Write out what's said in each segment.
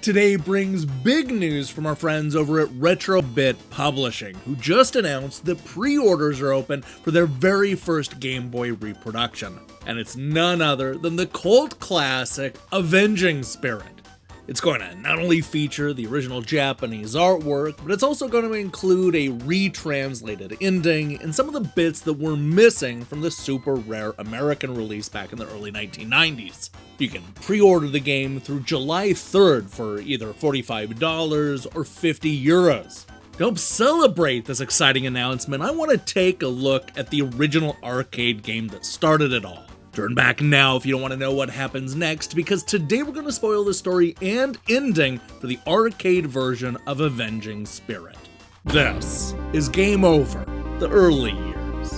Today brings big news from our friends over at Retrobit Publishing, who just announced that pre-orders are open for their very first Game Boy reproduction. And it's none other than the cult classic Avenging Spirit. It's going to not only feature the original Japanese artwork, but it's also going to include a retranslated ending and some of the bits that were missing from the super rare American release back in the early 1990s. You can pre-order the game through July 3rd for either $45 or €50. To help celebrate this exciting announcement, I want to take a look at the original arcade game that started it all. Turn back now if you don't want to know what happens next, because today we're going to spoil the story and ending for the arcade version of Avenging Spirit. This is Game Over, the early years.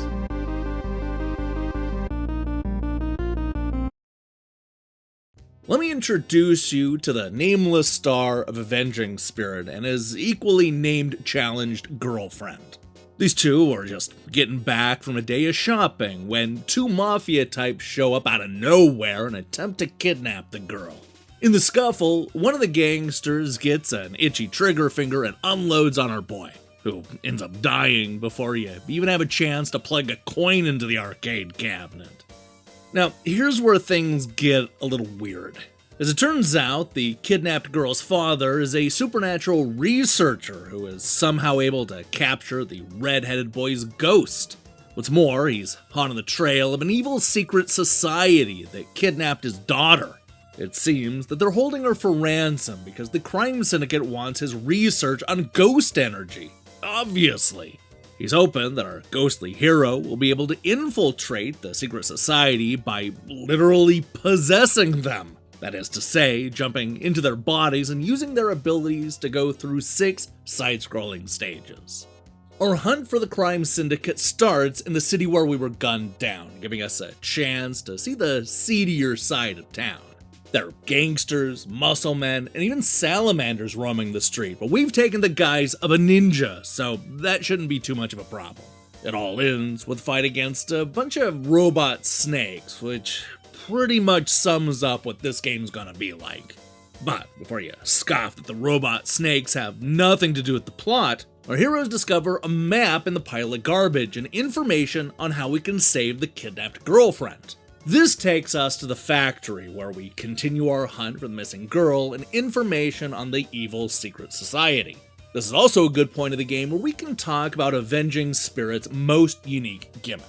Let me introduce you to the nameless star of Avenging Spirit and his equally named challenged girlfriend. These two are just getting back from a day of shopping when two mafia types show up out of nowhere and attempt to kidnap the girl. In the scuffle, one of the gangsters gets an itchy trigger finger and unloads on our boy, who ends up dying before you even have a chance to plug a coin into the arcade cabinet. Now, here's where things get a little weird. As it turns out, the kidnapped girl's father is a supernatural researcher who is somehow able to capture the red-headed boy's ghost. What's more, he's hot on the trail of an evil secret society that kidnapped his daughter. It seems that they're holding her for ransom because the crime syndicate wants his research on ghost energy. Obviously. He's hoping that our ghostly hero will be able to infiltrate the secret society by literally possessing them. That is to say, jumping into their bodies and using their abilities to go through 6 side-scrolling stages. Our hunt for the crime syndicate starts in the city where we were gunned down, giving us a chance to see the seedier side of town. There are gangsters, muscle men, and even salamanders roaming the street, but we've taken the guise of a ninja, so that shouldn't be too much of a problem. It all ends with a fight against a bunch of robot snakes, which pretty much sums up what this game's gonna be like. But before you scoff that the robot snakes have nothing to do with the plot, our heroes discover a map in the pile of garbage and information on how we can save the kidnapped girlfriend. This takes us to the factory, where we continue our hunt for the missing girl and information on the evil secret society. This is also a good point of the game where we can talk about Avenging Spirit's most unique gimmick.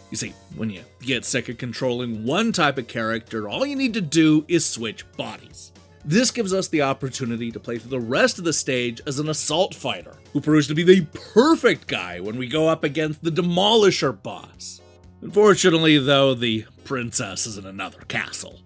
You see, when you get sick of controlling one type of character, all you need to do is switch bodies. This gives us the opportunity to play through the rest of the stage as an assault fighter, who proves to be the perfect guy when we go up against the Demolisher boss. Unfortunately, though, the princess is in another castle.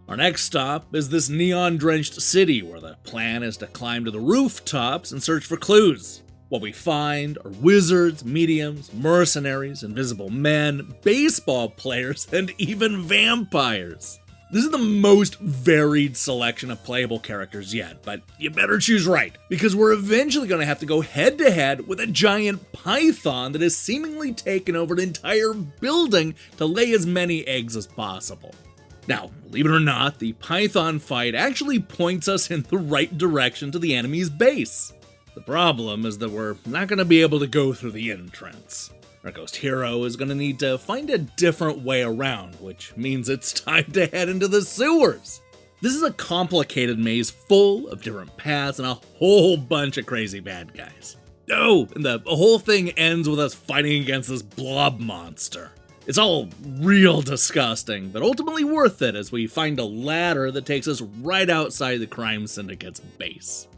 Our next stop is this neon-drenched city where the plan is to climb to the rooftops and search for clues. What we find are wizards, mediums, mercenaries, invisible men, baseball players, and even vampires. This is the most varied selection of playable characters yet, but you better choose right, because we're eventually going to have to go head-to-head with a giant python that has seemingly taken over an entire building to lay as many eggs as possible. Now, believe it or not, the python fight actually points us in the right direction to the enemy's base. The problem is that we're not going to be able to go through the entrance. Our ghost hero is going to need to find a different way around, which means it's time to head into the sewers. This is a complicated maze full of different paths and a whole bunch of crazy bad guys. Oh, and the whole thing ends with us fighting against this blob monster. It's all real disgusting, but ultimately worth it as we find a ladder that takes us right outside the crime syndicate's base.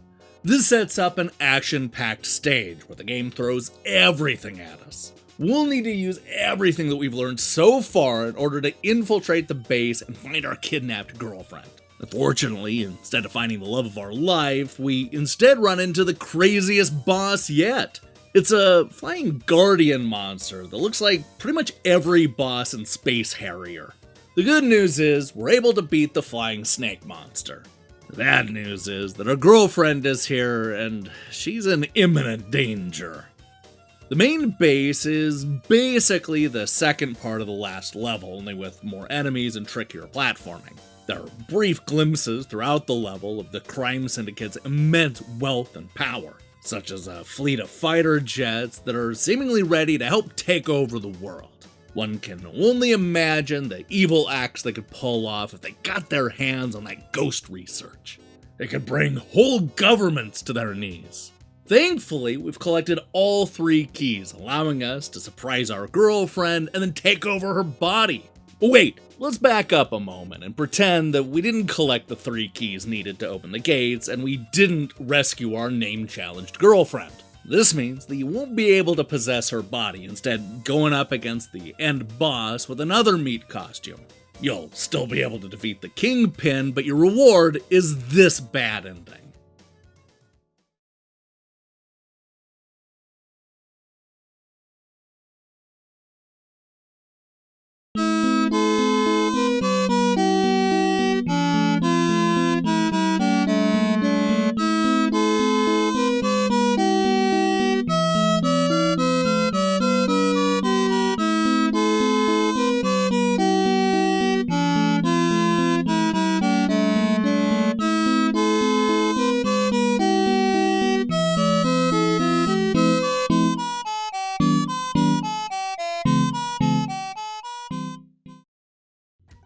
This sets up an action-packed stage where the game throws everything at us. We'll need to use everything that we've learned so far in order to infiltrate the base and find our kidnapped girlfriend. Unfortunately, instead of finding the love of our life, we instead run into the craziest boss yet. It's a flying guardian monster that looks like pretty much every boss in Space Harrier. The good news is we're able to beat the flying snake monster. The bad news is that our girlfriend is here, and she's in imminent danger. The main base is basically the second part of the last level, only with more enemies and trickier platforming. There are brief glimpses throughout the level of the crime syndicate's immense wealth and power, such as a fleet of fighter jets that are seemingly ready to help take over the world. One can only imagine the evil acts they could pull off if they got their hands on that ghost research. It could bring whole governments to their knees. Thankfully, we've collected all 3 keys, allowing us to surprise our girlfriend and then take over her body. But wait, let's back up a moment and pretend that we didn't collect the 3 keys needed to open the gates and we didn't rescue our name-challenged girlfriend. This means that you won't be able to possess her body, instead going up against the end boss with another meat costume. You'll still be able to defeat the Kingpin, but your reward is this bad ending.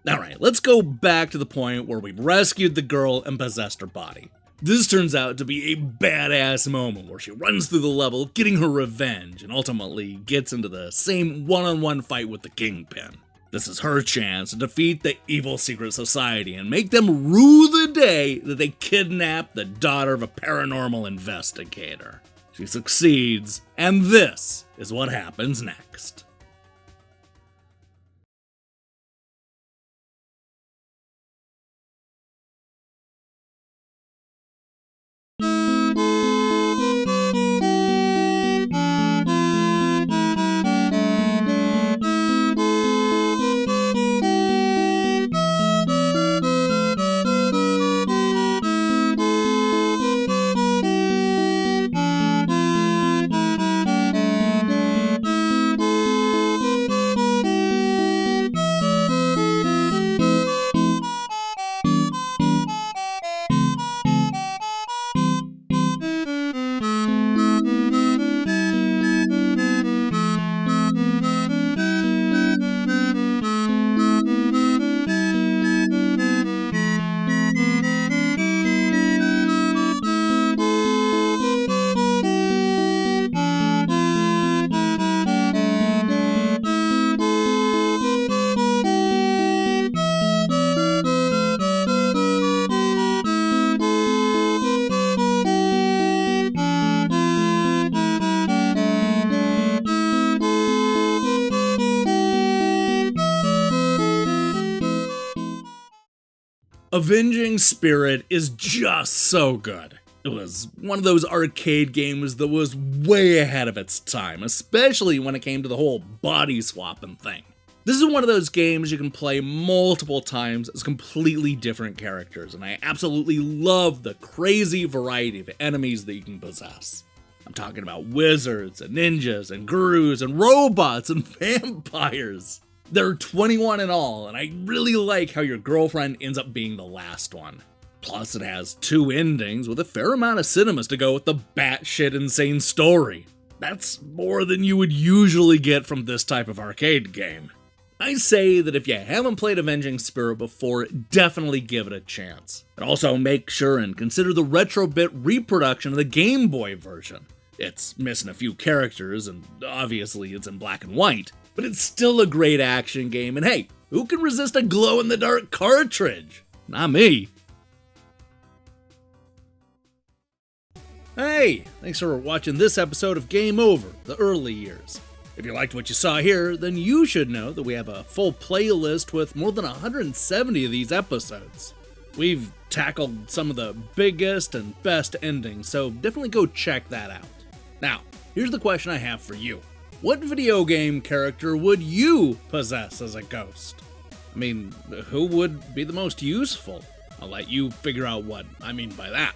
Alright, let's go back to the point where we've rescued the girl and possessed her body. This turns out to be a badass moment where she runs through the level getting her revenge and ultimately gets into the same one-on-one fight with the Kingpin. This is her chance to defeat the evil secret society and make them rue the day that they kidnapped the daughter of a paranormal investigator. She succeeds, and this is what happens next. Avenging Spirit is just so good. It was one of those arcade games that was way ahead of its time, especially when it came to the whole body swapping thing. This is one of those games you can play multiple times as completely different characters, and I absolutely love the crazy variety of enemies that you can possess. I'm talking about wizards and ninjas and gurus and robots and vampires. There are 21 in all, and I really like how your girlfriend ends up being the last one. Plus, it has 2 endings with a fair amount of cinemas to go with the batshit insane story. That's more than you would usually get from this type of arcade game. I say that if you haven't played Avenging Spirit before, definitely give it a chance. And also make sure and consider the retro-bit reproduction of the Game Boy version. It's missing a few characters, and obviously it's in black and white, but it's still a great action game, and hey, who can resist a glow-in-the-dark cartridge? Not me. Hey, thanks for watching this episode of Game Over, the early years. If you liked what you saw here, then you should know that we have a full playlist with more than 170 of these episodes. We've tackled some of the biggest and best endings, so definitely go check that out. Now, here's the question I have for you. What video game character would you possess as a ghost? I mean, who would be the most useful? I'll let you figure out what I mean by that.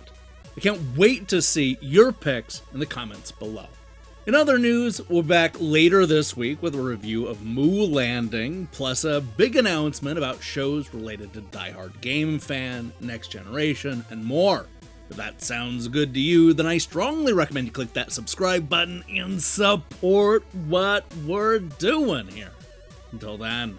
I can't wait to see your picks in the comments below. In other news, we're back later this week with a review of Moo Landing, plus a big announcement about shows related to Die Hard Game Fan, Next Generation, and more. If that sounds good to you, then I strongly recommend you click that subscribe button and support what we're doing here. Until then,